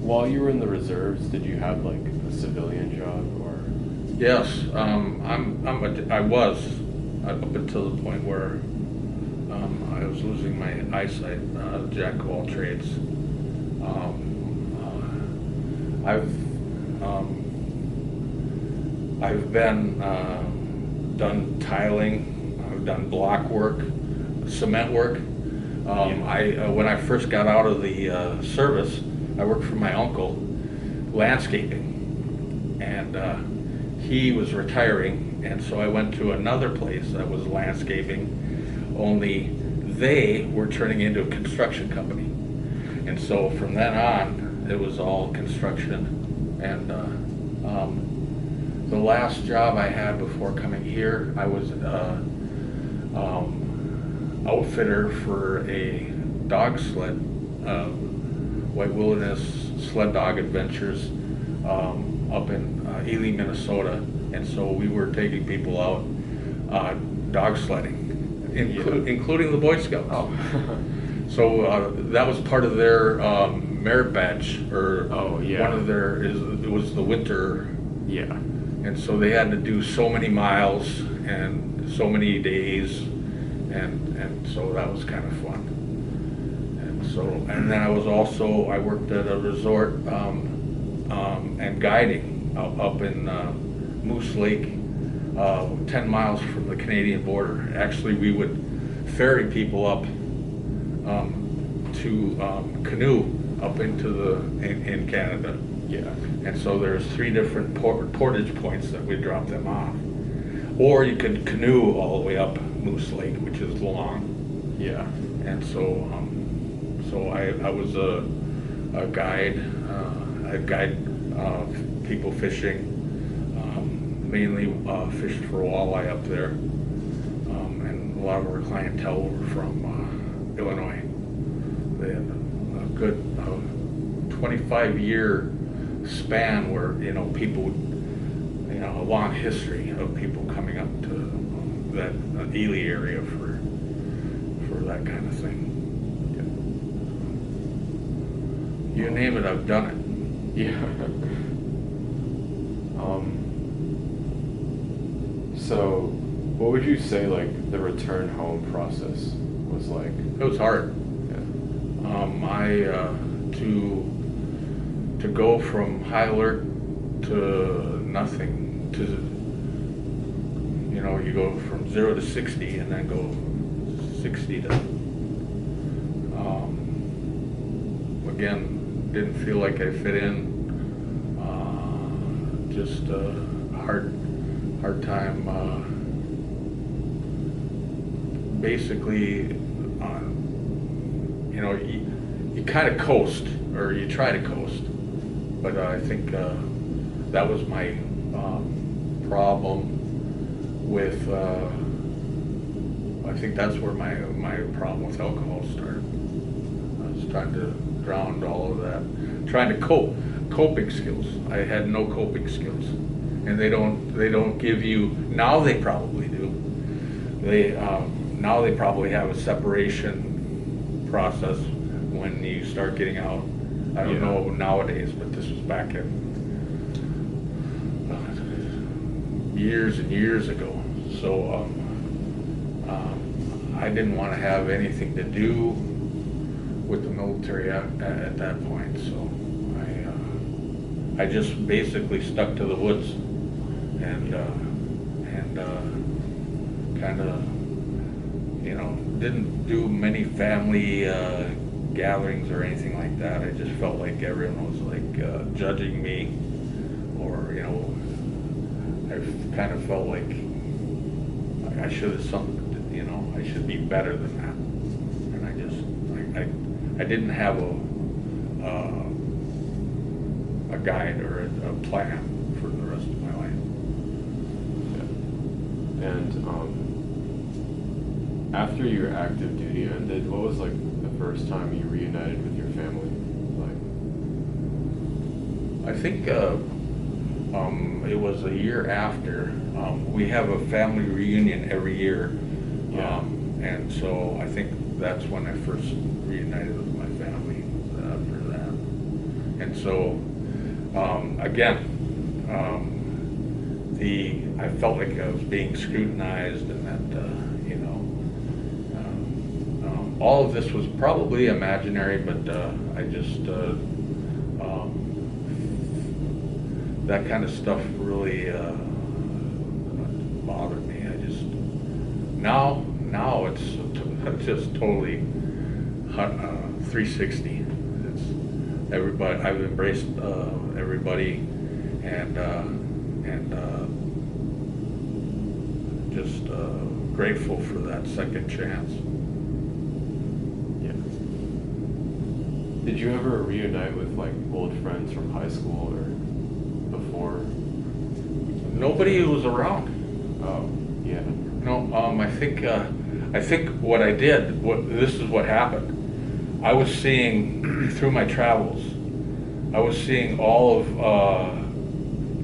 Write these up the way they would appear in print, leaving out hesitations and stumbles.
While you were in the reserves, did you have like a civilian job or? Yes, I was up until the point where I was losing my eyesight, jack of all trades. I've been done tiling, I've done block work, cement work. When I first got out of the service, I worked for my uncle, landscaping, and he was retiring, and so I went to another place that was landscaping, only they were turning into a construction company. And so from then on, it was all construction. And the last job I had before coming here, I was outfitter for a dog sled, White Wilderness Sled Dog Adventures, up in Ely, Minnesota. And so we were taking people out dog sledding, including the Boy Scouts. Oh. So that was part of their merit badge, or Oh, yeah. one of their, it was the winter. Yeah. And so they had to do so many miles and so many days, and so that was kind of fun. And then I worked at a resort and guiding up in Moose Lake, 10 miles from the Canadian border. Actually, we would ferry people up to canoe up into in Canada. Yeah. And so there's 3 different portage points that we drop them off. Or you could canoe all the way up Moose Lake, which is long. Yeah. And so I was a guide. I guide people fishing, mainly fished for walleye up there. And a lot of our clientele were from Illinois. They had a good 25-year span where, people would, a long history of people coming up to that Ely area for that kind of thing. You name it, I've done it. Yeah. So what would you say like the return home process was like? It was hard. Yeah. To go from high alert to nothing to, you go from 0 to 60 and then go 60 to, again, didn't feel like I fit in. Just a hard time. Basically, you kind of coast, or you try to coast. But I think that was my problem with. I think that's where my problem with alcohol started. I was trying to drown all of that, trying to coping skills. I had no coping skills, and they don't give you, now they probably do. Now they probably have a separation process when you start getting out. I don't know nowadays, but this was back in years and years ago. So I didn't want to have anything to do with the military at that point. So I just basically stuck to the woods and kind of, didn't do many family gatherings or anything like that. I just felt like everyone was like judging me, or I kind of felt like I should have I should be better than that. And I didn't have a guide or a plan for the rest of my life. Yeah. And after your active duty ended, what was like the first time you reunited with your family? I think it was a year after. We have a family reunion every year. Yeah. And so I think that's when I first reunited with my family, after that. And so, again, I felt like I was being scrutinized, and that, all of this was probably imaginary, but I just, that kind of stuff really bothered me. I just, now it's just totally 360. It's everybody. I've embraced everybody, and just grateful for that second chance. Yeah. Did you ever reunite with like old friends from high school or before? Nobody was around. Oh, yeah. No, I think what I did, this is what happened. I was seeing, through my travels, I was seeing all of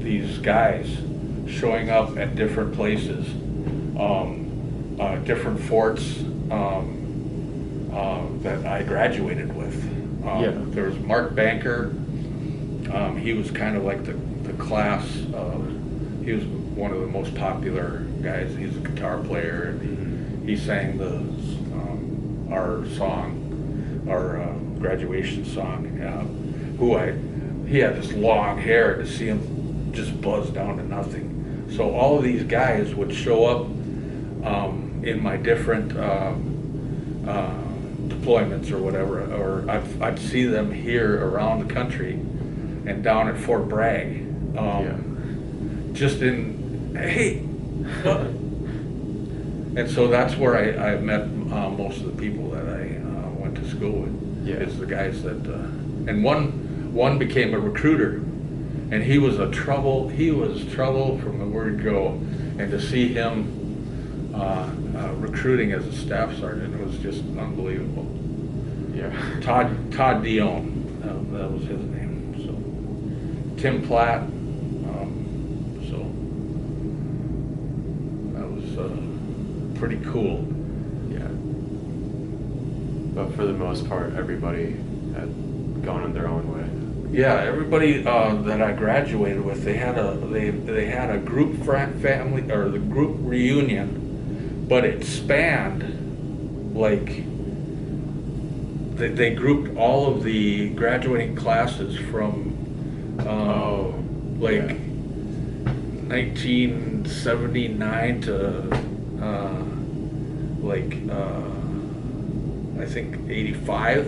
these guys showing up at different places, different forts that I graduated with. Yeah. There was Mark Banker. He was kind of like the class. He was one of the most popular guys. He's a guitar player, and he sang our song, our graduation song. He had this long hair. To see him just buzz down to nothing. So all of these guys would show up in my different deployments or whatever, or I'd see them here around the country and down at Fort Bragg. Just in, hey, what? And so that's where I met most of the people that I went to school with. Yeah. It's the guys that, and one became a recruiter, and he was trouble from the word go, and to see him recruiting as a staff sergeant, it was just unbelievable. Yeah. Todd Dion, that was his name. So Tim Platt. So that was pretty cool. Yeah. But for the most part, everybody had gone in their own way. Yeah, everybody that I graduated with, they had a group family, or the group reunion, but it spanned like they grouped all of the graduating classes from 1979 to I think 85,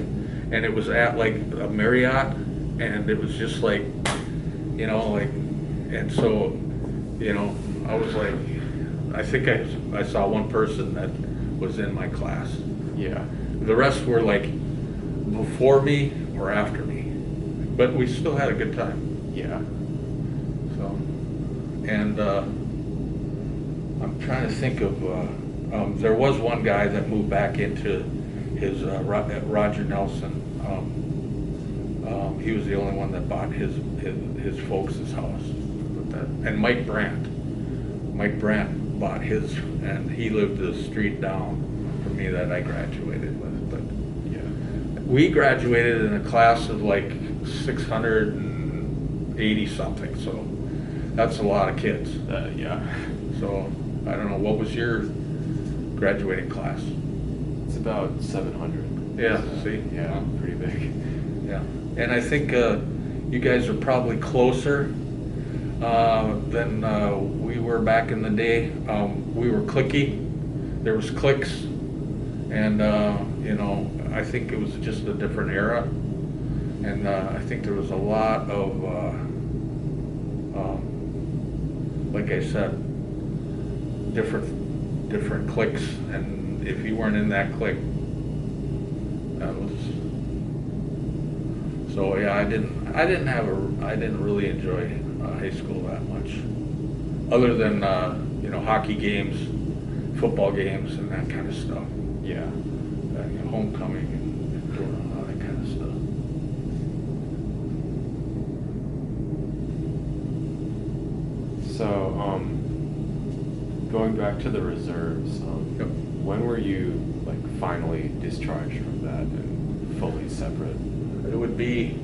and it was at like a Marriott. And it was just like, and so, I was like, I think I saw one person that was in my class. Yeah. The rest were like before me or after me, but we still had a good time. Yeah. So, and I'm trying to think of, there was one guy that moved back into his, Roger Nelson. He was the only one that bought his folks' house. And Mike Brandt bought his, and he lived a street down from me that I graduated with. But Yeah. we graduated in a class of like 680 something, so that's a lot of kids. Yeah. So I don't know, what was your graduating class? It's about 700. Yeah, So, see? Yeah, pretty big. Yeah, and I think you guys are probably closer than we were back in the day. We were cliquey. There was cliques, and I think it was just a different era. And I think there was a lot of, like I said, different cliques, and if you weren't in that clique, that was. So yeah, I didn't really enjoy high school that much, other than hockey games, football games, and that kind of stuff. Yeah. Homecoming and doing all that kind of stuff. So, going back to the reserves, Yep. when were you like finally discharged from that and fully separate? It would be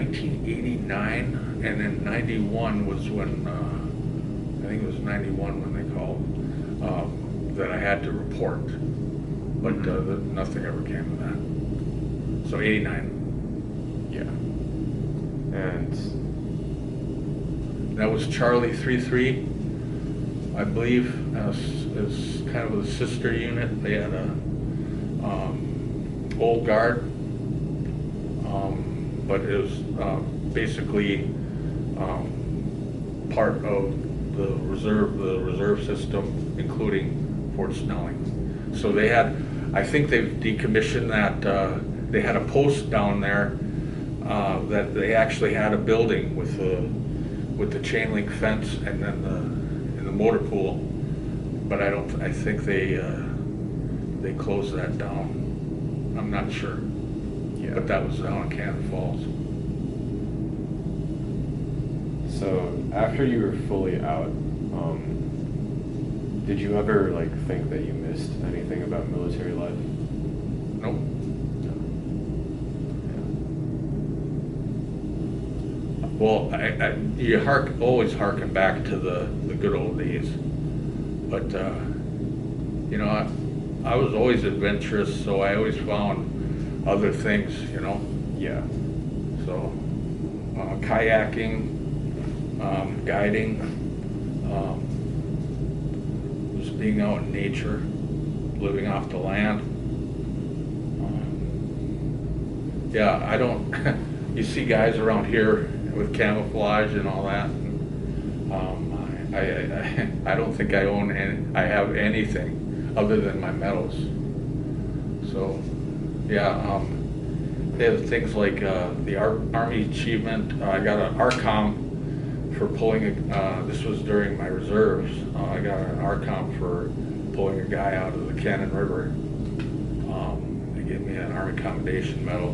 1989, and then 91 was when, I think it was 91 when they called, that I had to report. But nothing ever came of that. So 89. Yeah. And That was Charlie 33, I believe, as kind of a sister unit. They had a old guard, but it was basically part of the reserve system, including Fort Snelling. So they had, I think they've decommissioned that. They had a post down there that they actually had a building with the chain link fence and then the motor pool, but I think they closed that down. I'm not sure. yeah. But that was down in Cannon Falls. So after you were fully out, did you ever like think that you missed anything about military life? Nope. Well, you always harken back to the good old days, but you know, I was always adventurous, so I always found other things, you know. Yeah. So kayaking, guiding, just being out in nature, living off the land. Yeah, I don't. You see guys around here with camouflage and all that. I don't think I own I have anything other than my medals. So, yeah, they have things like the Army Achievement. I got an ARCOM for pulling this was during my reserves. I got an ARCOM for pulling a guy out of the Cannon River. They gave me an Army Commendation Medal.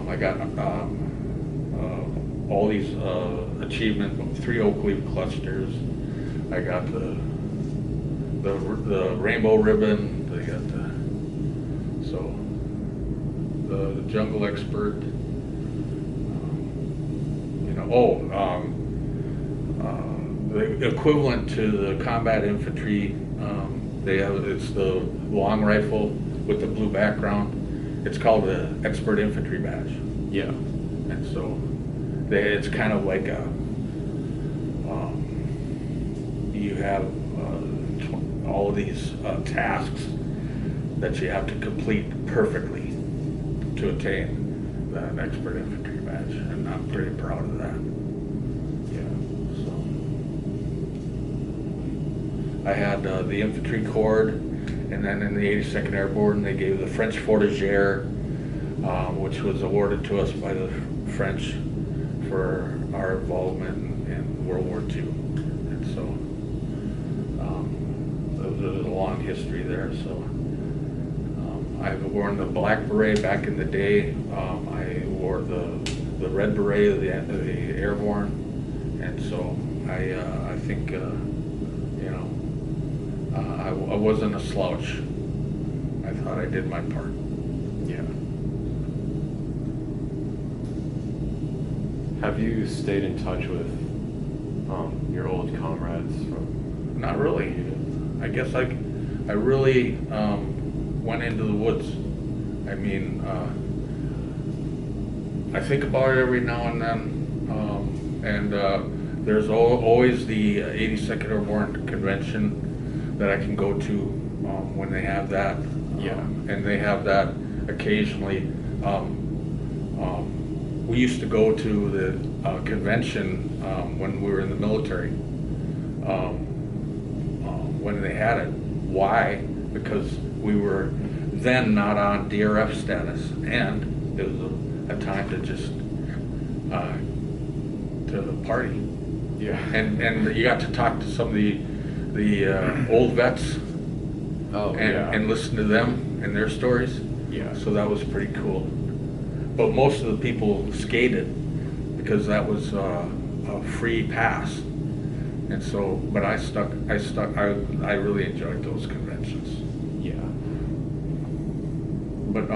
I got all these achievements, 3 oak leaf clusters. I got the rainbow ribbon. They got the jungle expert. You know, the equivalent to the combat infantry. They have it's the long rifle with the blue background. It's called the expert infantry badge. Yeah. And so it's kind of like a, you have all of these tasks that you have to complete perfectly to attain that expert infantry badge, and I'm pretty proud of that. Yeah. So I had the infantry corps, and then in the 82nd Airborne they gave the French Fortigere, which was awarded to us by the French for our involvement in World War II. And so there's a long history there. So I've worn the black beret back in the day. I wore the red beret of the Airborne. And so I think, you know, I wasn't a slouch. I thought I did my part. Yeah. Have you stayed in touch with your old comrades from? Not really. I guess I really went into the woods. I mean, I think about it every now and then, there's always the 82nd Airborne Convention that I can go to when they have that. Yeah. And they have that occasionally. We used to go to the convention when we were in the military, when they had it. Why? Because we were then not on DRF status, and it was a time to just to party. Yeah. And you got to talk to some of the old vets. Oh, yeah. And listen to them and their stories. Yeah. So that was pretty cool. But most of the people skated because that was a free pass. And so, but I really enjoyed those conventions. Yeah. But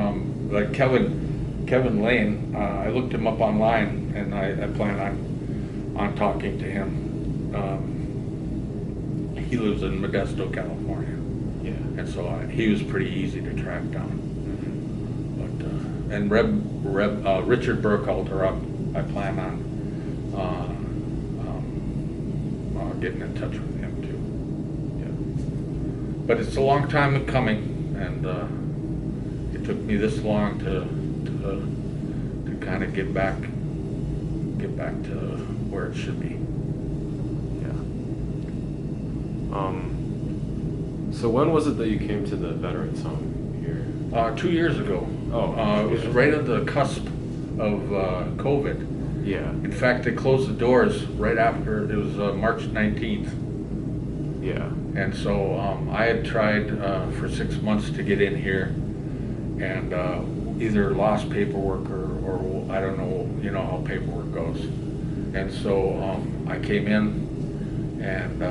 like Kevin Kevin Lane, I looked him up online, and I plan on talking to him. He lives in Modesto, California, Yeah. and so he was pretty easy to track down. But and Richard Burkhalter, I plan on getting in touch with him too. Yeah. But it's a long time coming, and it took me this long to kind of get back to where it should be. Yeah. So when was it that you came to the Veterans Home here? 2 years ago. Oh, It was yeah. right at the cusp of COVID. Yeah. In fact, they closed the doors right after, it was March 19th. Yeah. And so I had tried for 6 months to get in here, and either lost paperwork or I don't know, you know how paperwork goes. And so I came in, and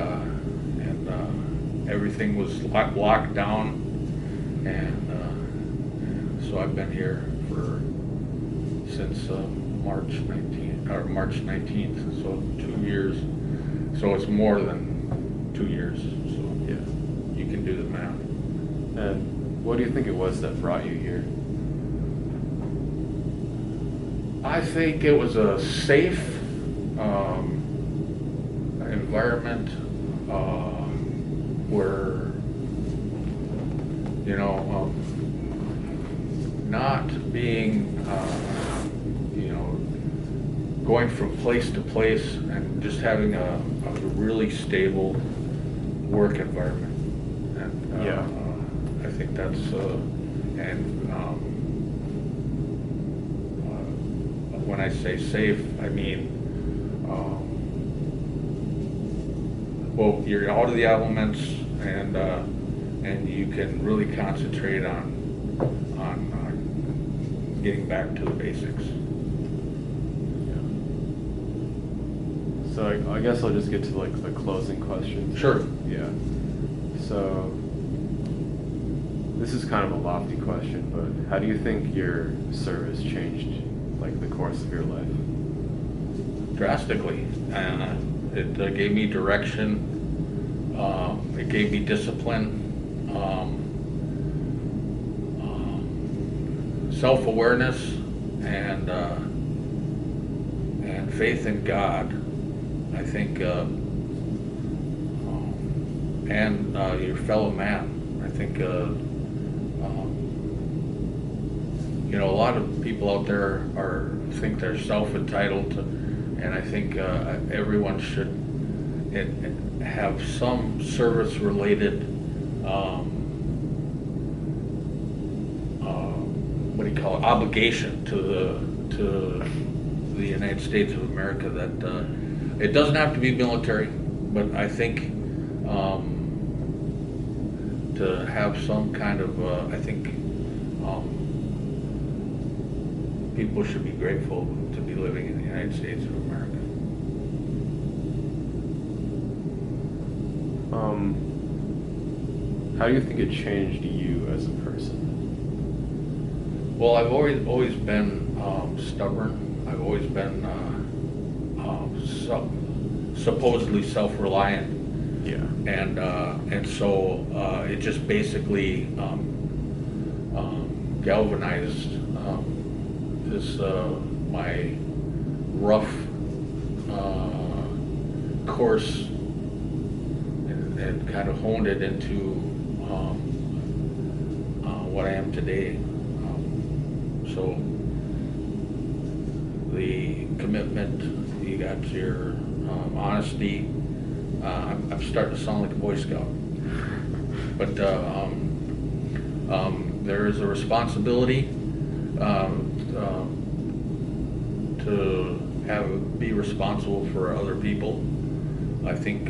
everything was locked down, and so I've been here since March 19th, so 2 years. So it's more than 2 years. So Yeah. you can do the math. And what do you think it was that brought you here? I think it was a safe environment where, you know, not being, you know, going from place to place and just having a really stable work environment. And Yeah. I think that's, when I say safe, I mean, well, you're out of the elements, and you can really concentrate on getting back to the basics. Yeah. So I guess I'll just get to like the closing questions. Sure. Yeah. So this is kind of a lofty question, but how do you think your service changed like the course of your life? Drastically. It gave me direction. It gave me discipline. Self-awareness and faith in God, I think, and your fellow man. I think, you know, a lot of people out there think they're self-entitled, and I think everyone should have some service-related what do you call it, obligation to the United States of America. That it doesn't have to be military, but I think to have some kind of I think people should be grateful to be living in the United States of America. How do you think it changed you as a person? Well, I've always been stubborn. I've always been supposedly self-reliant. Yeah. And so it just basically galvanized this my rough course, and kind of honed it into what I am today. So the commitment, you got your honesty. I'm starting to sound like a Boy Scout, but there is a responsibility to be responsible for other people, I think,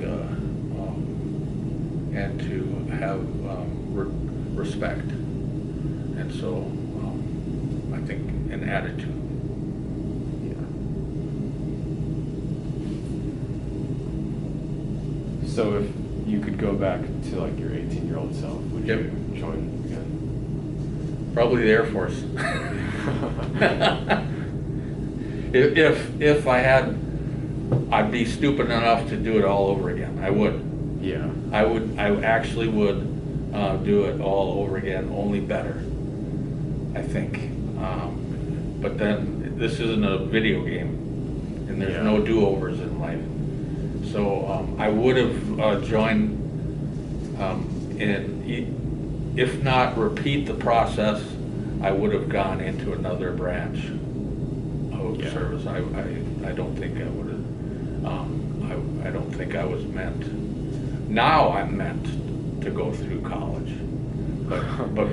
and to have respect, and so I think an attitude. Yeah. So if you could go back to like your 18-year-old self, would Yep. you join again? Probably the Air Force. If I had, I'd be stupid enough to do it all over again. I would. Yeah. I actually would do it all over again, only better, I think. But then, this isn't a video game, and there's Yeah. no do-overs in life. So I would have joined, if not repeat the process, I would have gone into another branch of Yeah. service. I don't think I would have, I don't think I was meant. Now I'm meant to go through college, but